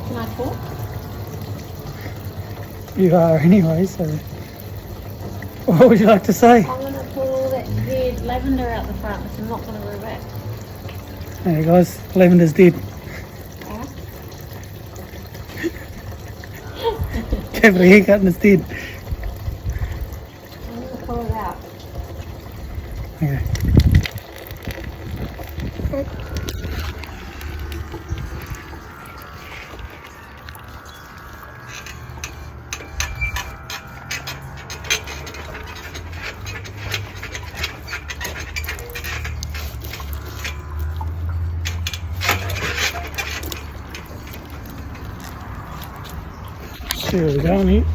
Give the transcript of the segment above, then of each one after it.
Can I talk? You are anyway, so what would you like to say? I'm going to pull all that dead lavender out the front, which I'm not going to grow back. There guys, lavender's dead. Yeah. Gave it a haircut and it's dead. I'm going to pull it out. Okay. See where we're going here.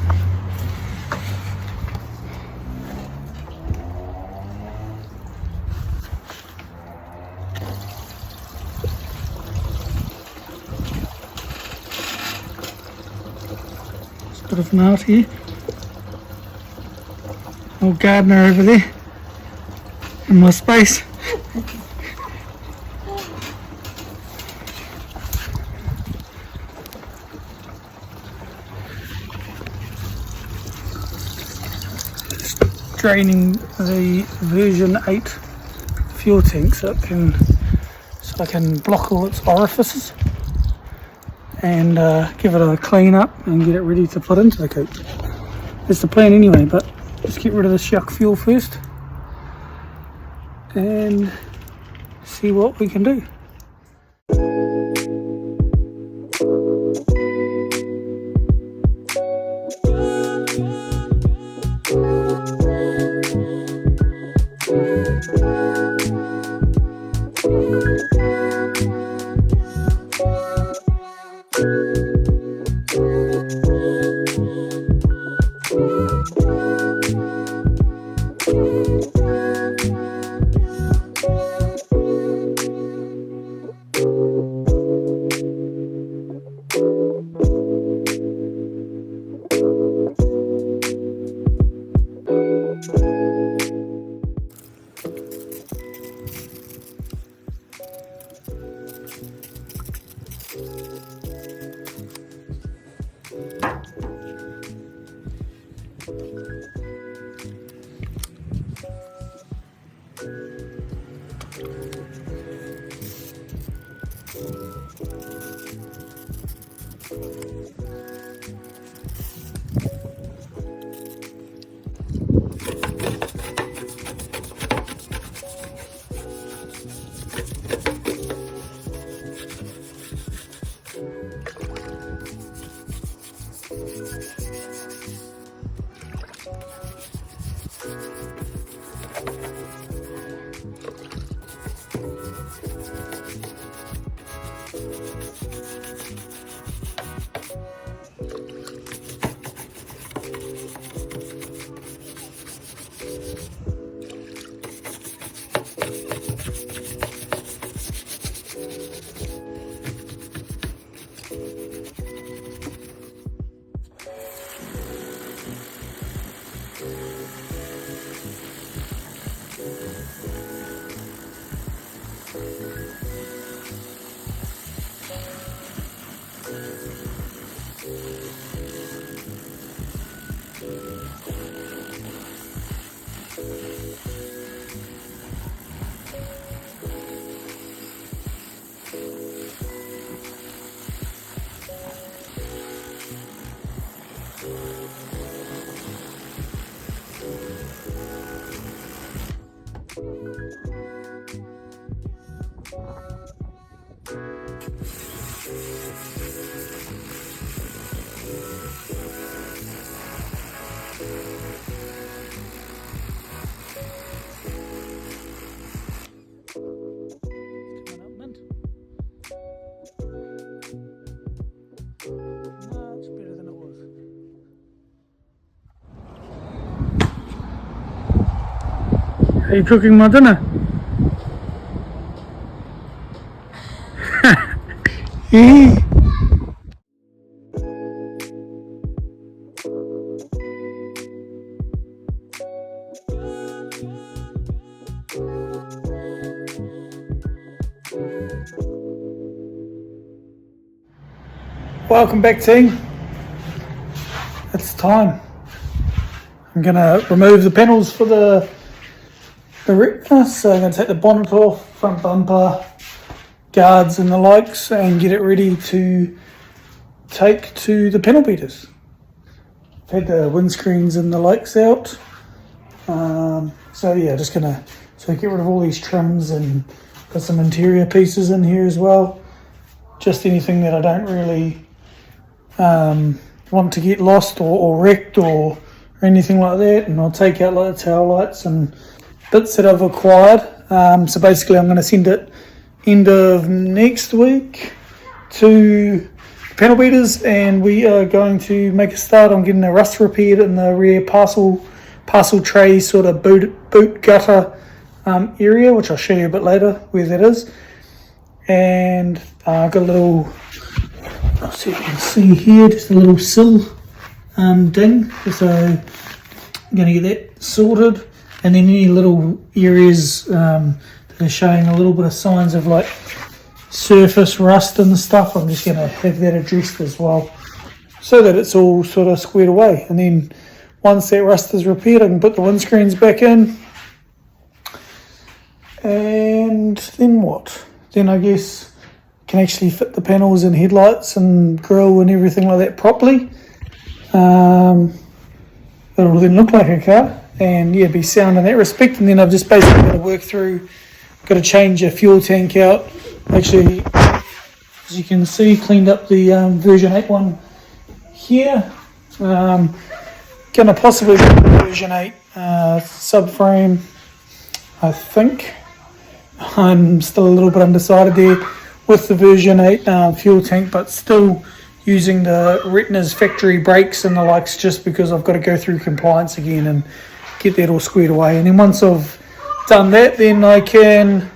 There's a bit of an art here. Old gardener over there in my space. Draining the version 8 fuel tank so I can block all its orifices and give it a clean up and get it ready to put into the coupe. That's the plan anyway, but let's get rid of this yuck fuel first and see what we can do. Are you cooking my dinner? Yeah. Welcome back, team. It's time. I'm going to remove the panels for the Retna. So I'm going to take the bonnet off, front bumper, guards and the likes, and get it ready to take to the panel beaters. I've had the windscreens and the likes out. So yeah, just going to get rid of all these trims and put some interior pieces in here as well. Just anything that I don't really want to get lost or wrecked or anything like that, and I'll take out like the tail lights and bits that I've acquired. So basically I'm going to send it end of next week to panel beaters, and we are going to make a start on getting the rust repaired in the rear parcel tray sort of boot gutter area, which I'll show you a bit later where that is. And I've got a little, I'll see if you can see here, just a little sill ding. So I'm going to get that sorted, and then any little areas that are showing a little bit of signs of like surface rust and stuff, I'm just going to have that addressed as well, so that it's all sort of squared away. And then once that rust is repaired, I can put the windscreens back in. And then what? Then I guess can actually fit the panels and headlights and grille and everything like that properly. It'll then look like a car, and yeah, be sound in that respect. And then I've just basically got to work through, got to change a fuel tank out. Actually, as you can see, cleaned up the version 8 one here. Gonna possibly get the version 8 subframe, I think. I'm still a little bit undecided there with the version 8 fuel tank, but still using the Retna's factory brakes and the likes, just because I've got to go through compliance again and get that all squared away. And then once I've done that, then I can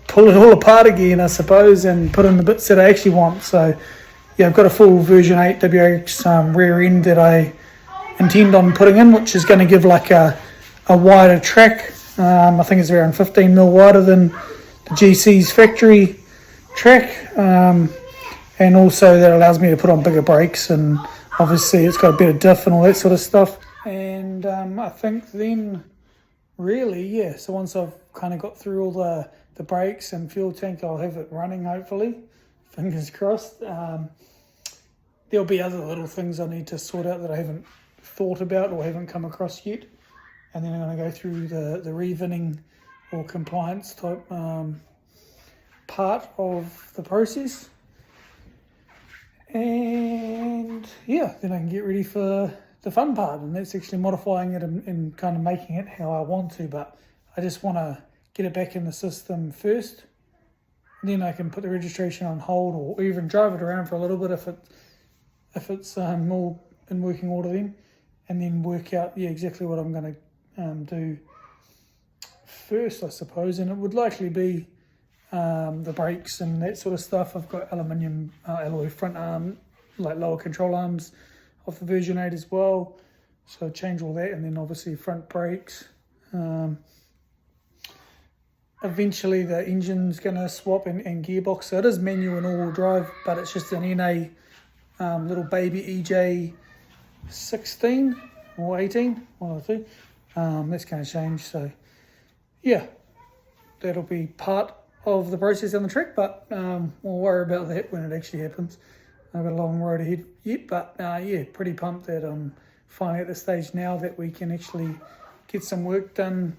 pull it all apart again, I suppose, and put in the bits that I actually want. So yeah, I've got a full version 8 WRX rear end that I intend on putting in, which is going to give like a wider track. I think it's around 15mm wider than the GC's factory track, and also that allows me to put on bigger brakes, and obviously it's got a better diff and all that sort of stuff. And I think then really, yeah, so once I've kind of got through all the brakes and fuel tank, I'll have it running, hopefully, fingers crossed. There'll be other little things I need to sort out that I haven't thought about or haven't come across yet, and then I'm going to go through the revinning or compliance type part of the process, and yeah, then I can get ready for the fun part, and that's actually modifying it and kind of making it how I want to. But I just want to get it back in the system first, and then I can put the registration on hold, or even drive it around for a little bit if it's all in working order then, and then work out exactly what I'm going to do first, I suppose. And it would likely be the brakes and that sort of stuff. I've got aluminium alloy front arm, like lower control arms of the version 8 as well, so change all that. And then obviously front brakes. Eventually the engine's going to swap and gearbox, so it is manual and all-wheel drive, but it's just an NA little baby EJ 16 or 18, one of the two. That's going to change, so yeah, that'll be part of the process on the track, but we'll worry about that when it actually happens. I've got a long road ahead yet, but yeah, pretty pumped that I'm finally at the stage now that we can actually get some work done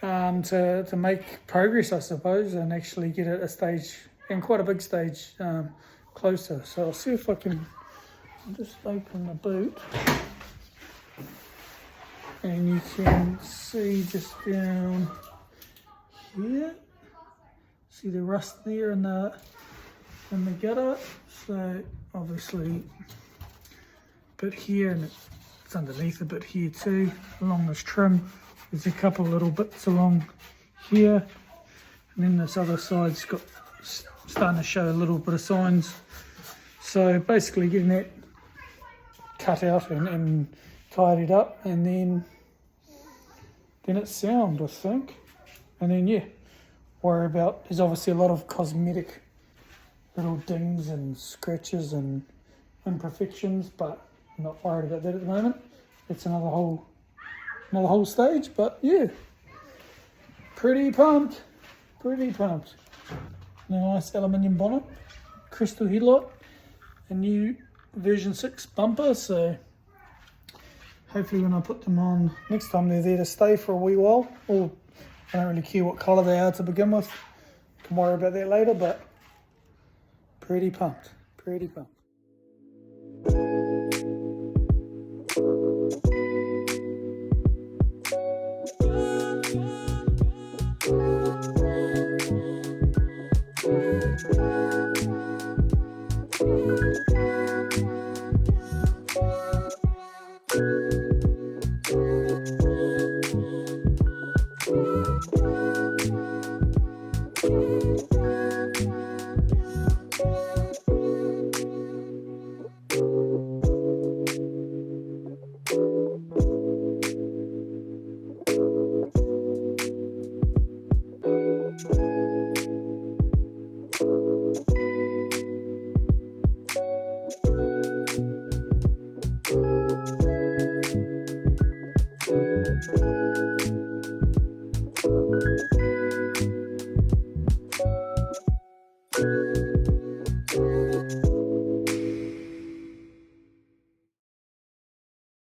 to make progress, I suppose, and actually get a stage, and quite a big stage, closer. So I'll see if I can just open the boot, and you can see just down here, see the rust there in the gutter. So obviously a bit here, and it's underneath a bit here too along this trim. There's a couple little bits along here, and then this other side's got starting to show a little bit of signs. So basically getting that cut out and tidied up, and then it's sound, I think. And then yeah, worry about, there's obviously a lot of cosmetic little dings and scratches and imperfections, but I'm not worried about that at the moment. It's another whole stage, but yeah, pretty pumped. Nice aluminium bonnet, crystal headlight, a new version 6 bumper, so hopefully when I put them on next time they're there to stay for a wee while. Or I don't really care what colour they are to begin with, can worry about that later, but pretty pumped.